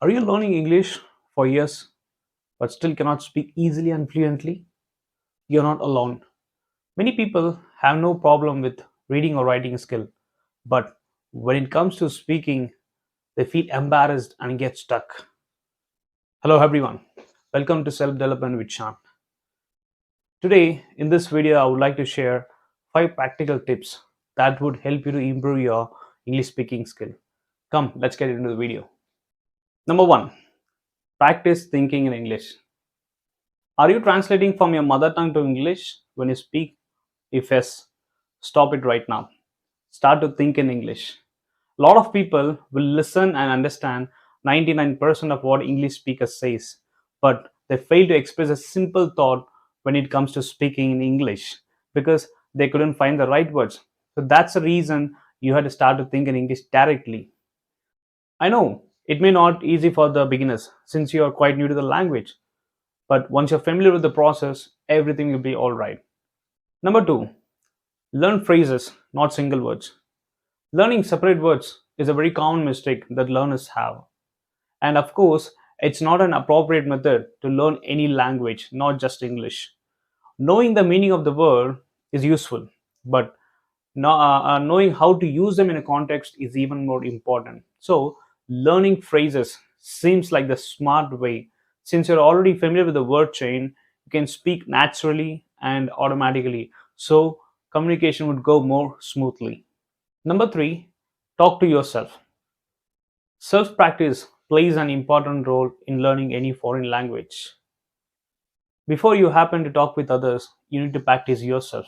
Are you learning English for years but still cannot speak easily and fluently? You're not alone. Many people have no problem with reading or writing skill, but when it comes to speaking, they feel embarrassed and get stuck. Hello everyone. Welcome to Self Development with Sean. Today in this video I would like to share 5 practical tips that would help you to improve your English speaking skill. Come, let's get into the video. Number 1, practice thinking in English. Are you translating from your mother tongue to English when you speak? If yes, stop it right now. Start to think in English. A lot of people will listen and understand 99% of what English speakers says, but they fail to express a simple thought when it comes to speaking in English because they couldn't find the right words. So that's the reason you had to start to think in English directly. I know it may not easy for the beginners since you are quite new to the language, but once you're familiar with the process, everything will be all right. Number 2, learn phrases, not single words. Learning separate words is a very common mistake that learners have. And of course, it's not an appropriate method to learn any language, not just English. Knowing the meaning of the word is useful, but knowing how to use them in a context is even more important. So, learning phrases seems like the smart way. Since you're already familiar with the word chain, you can speak naturally and automatically. So, communication would go more smoothly. Number 3, talk to yourself. Self practice plays an important role in learning any foreign language. Before you happen to talk with others, you need to practice yourself.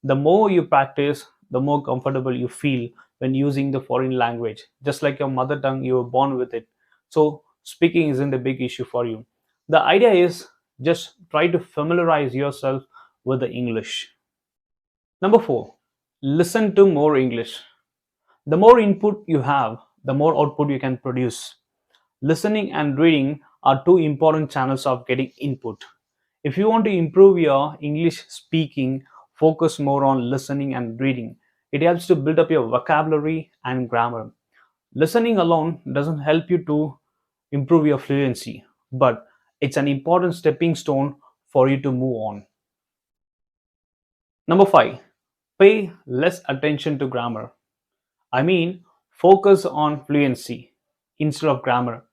The more you practice, the more comfortable you feel when using the foreign language. Just like your mother tongue, you were born with it. So, speaking isn't a big issue for you. The idea is just try to familiarize yourself with the English. Number 4, listen to more English. The more input you have, the more output you can produce. Listening and reading are two important channels of getting input. If you want to improve your English speaking, focus more on listening and reading. It helps to build up your vocabulary and grammar. Listening alone doesn't help you to improve your fluency, but it's an important stepping stone for you to move on. Number 5, pay less attention to grammar. I mean, focus on fluency instead of grammar.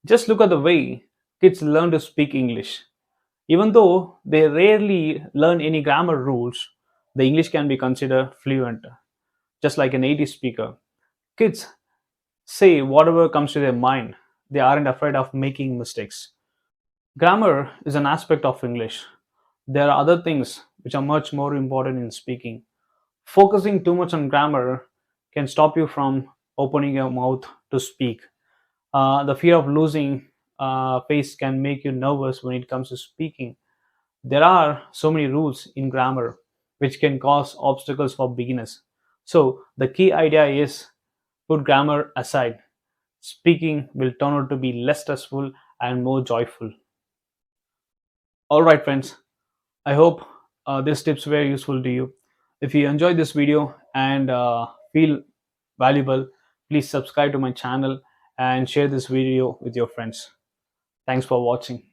Just look at the way kids learn to speak English. Even though they rarely learn any grammar rules, the English can be considered fluent, just like a native speaker. Kids say whatever comes to their mind. They aren't afraid of making mistakes. Grammar is an aspect of English. There are other things which are much more important in speaking. Focusing too much on grammar can stop you from opening your mouth to speak. The fear of losing face can make you nervous when it comes to speaking. There are so many rules in grammar which can cause obstacles for beginners. So, the key idea is put grammar aside. Speaking will turn out to be less stressful and more joyful. All right, friends. I hope these tips were useful to you. If you enjoyed this video and feel valuable, please subscribe to my channel and share this video with your friends. Thanks for watching.